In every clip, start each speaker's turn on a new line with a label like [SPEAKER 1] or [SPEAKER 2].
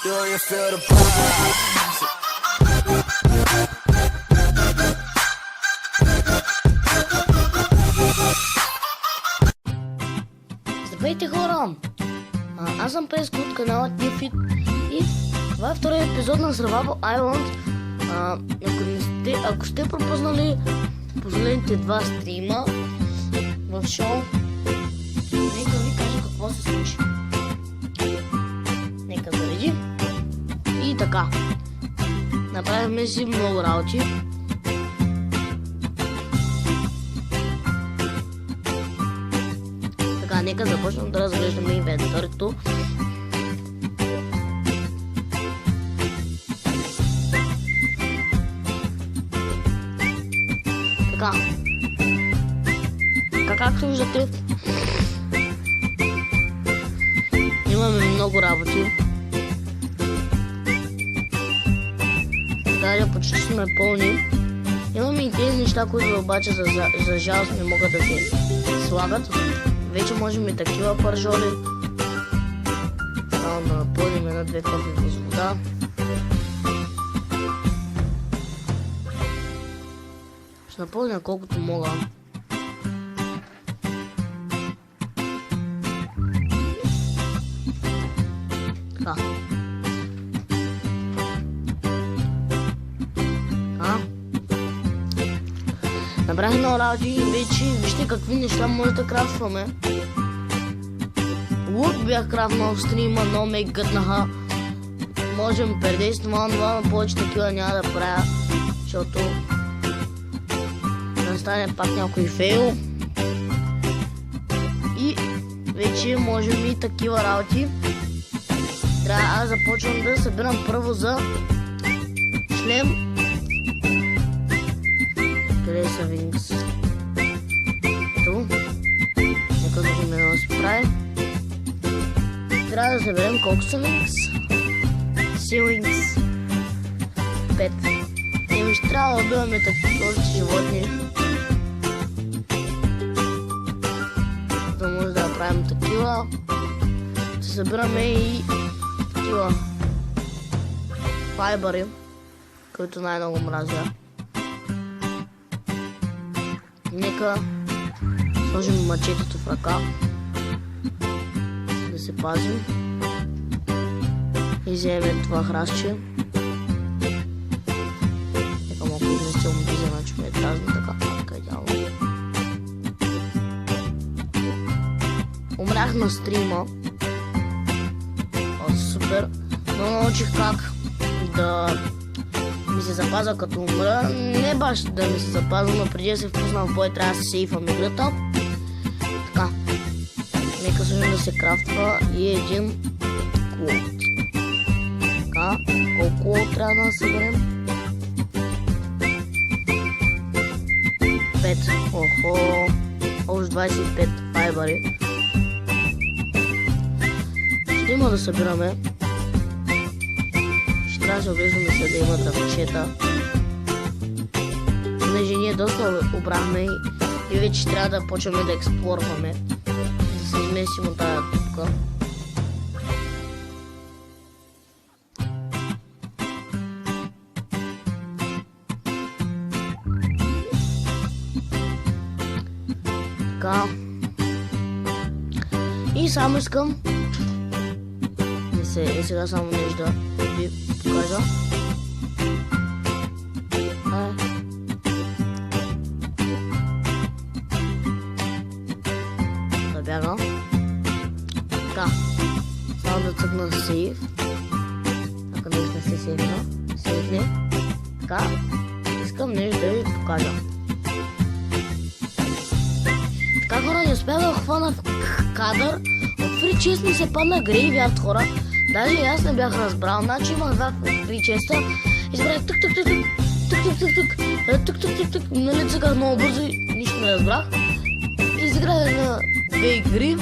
[SPEAKER 1] Do you feel the vibes?
[SPEAKER 2] Здравейте хора! Аз съм Песко от канала Тифит и това е втория епизод на Survival Island. Ако сте пропуснали последните два стрима в шоу, нека ви кажа какво се случи. Нека зареди. И така, направихме си много работи. Така, нека започнем да разглеждаме инвентарито. Така, както виждате, имаме много работи. Даже почти сме пълни. Имаме и тези неща, които обаче за жалост не могат да се слагат. Вече можем и такива пържоли. Само да напълним една-две капки с вода. Ще напълня колкото мога. Така. Набрах много работи и вече вижте какви неща може да крафтваме. Лук бях крафтнал в стрима, но ме гътнаха. Можем предействам това, но повече такива няма да правя, защото да стане пак някой фейл. И вече можем и такива работи. Трябва аз започвам да събирам първо за шлем. Къде са Винкс? Ето. Нека да видим едно да се прави. Трябва да съберем колко са Винкс? Си Винкс. 5. И ще трябва да убиваме такива животни. Да може да правим такива. Ще събираме и такива файбъри, които най-много мразя. Нека сложим мачетето в ръка, да се пазим и вземем това храстче. Нека малко изместим диза, значи ме е празно, така е дяло. Умрях на стрима. О, супер, но научих как да ми се запазва като умра. Не баш да ми се запазва, но преди да се впусна в бой трябва да се сейфам играта. Така, нека сложим да се крафтва и един клоут. Така, колко клоут трябва да съберем? 5. Охо, още 25 файбъри. Ще има да събираме. Трябва да се оглеждаме се да има дръвчета. Понеже ние доста обрахме и вече трябва да почваме да експлорваме. Да се изместим от тази тупка. Така. И само искам и сега само нещо да ви покажа. Да бяга. Така. Само да цъкна сейф. Ако нещо не се сейфна. Сейфне. Така. Искам нещо да ви покажа. Така, хора, не успях да хвана в кадър. От фри чест ми се падна грейвярд, хора. Даже и аз не бях разбрал. Значи имах два фри честа. Избрах тук. Нали цъках много бързо и нищо не разбрах. Изиграх на две игри.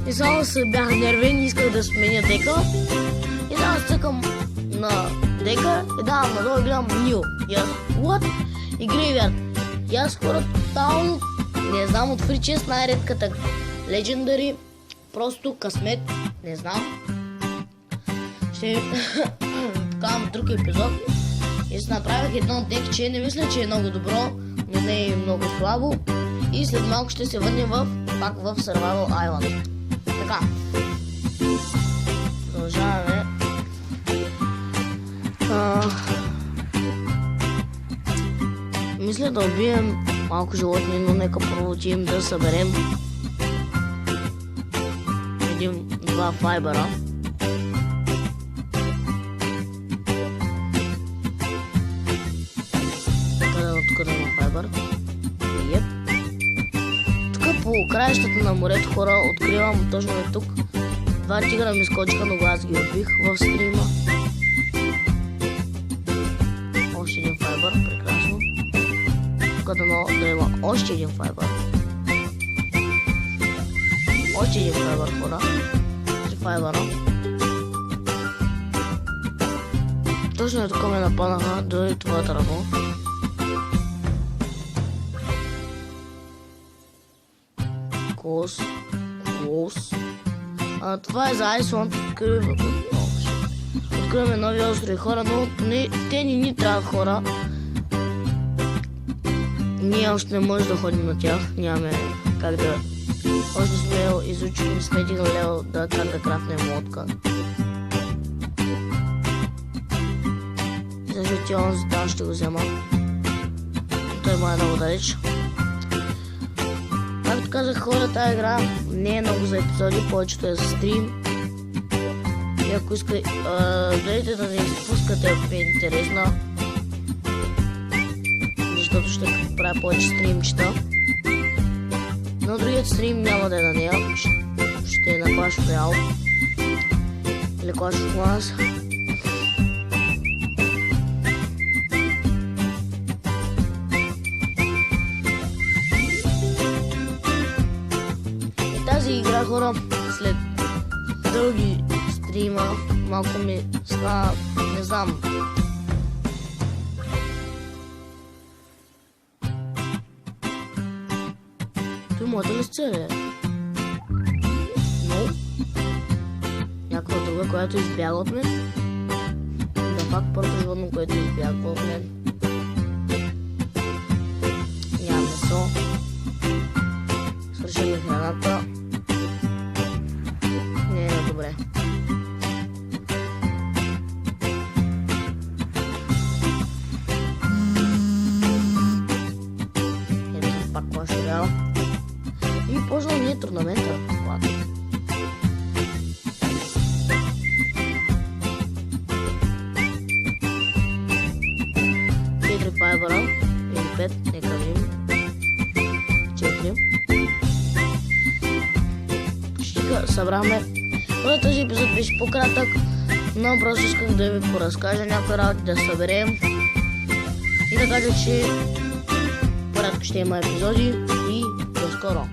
[SPEAKER 2] И само се бях нервен и исках да сменя дека. И само цъкам на дека и давам надолу и гледам Нил. И аз, what? И грейвярд. И аз хора тотално не знам, от фри чест най-редката Legendary. Просто късмет, не знам. ще покажам друг епизод. И си направих едно декче, не мисля, че е много добро, но не е много слабо. И след малко ще се върнем пак в Survival Island. Така. Продължаваме. Мисля да убием малко животни, но нека първо отидем да съберем два файбъра. Тук да има файбър. Еп. Тук по краищата на морето, хора, откривам точно е тук. Два тигра ми скочиха, но аз ги убих в стрима. Още един файбър, прекрасно. Тук да има още един файбър. Още един файбър, хора. 3 файбъра. Точно е тук ме нападнаха до това дърво. Клоус. Това е за Айсланд. Откриваме нови острови, хора, но те ни трябват, хора. Ние още не можем да ходим на тях. Нямаме как да... Още сме изучили, не сме дигнали как да крафнем лодка. Също тяло за това ще го взема. Той ма е много далеч. Както казах, хора, тази игра не е много за епизоди, повечето е за стрим. И ако искате, дойдете да не изпускате, ако ви е интересна. Защото ще правя повече стримчета. Но другият стрим няма да е на нея. Ще е на Clash Royale. Или Clash of Clans. И тази игра, хора, след дълги стрима, малко ми стана, не знам. Той моята ли сцене? Но някаква друга, която избягва от мен. Да, пак първото животно, което избягва от мен. Няма месо. Свършим ми храната. Не е добре. Ето пак Clash Royale. И почнал ни е турнамента. Ладно. Четири файбъра. Или 5. Нека видим. 4. Ще събрахме. Този епизод беше по-кратък, но просто исках да ви поразкажа някои работи, да съберем и да кажа, че порядко ще има епизоди и до скоро.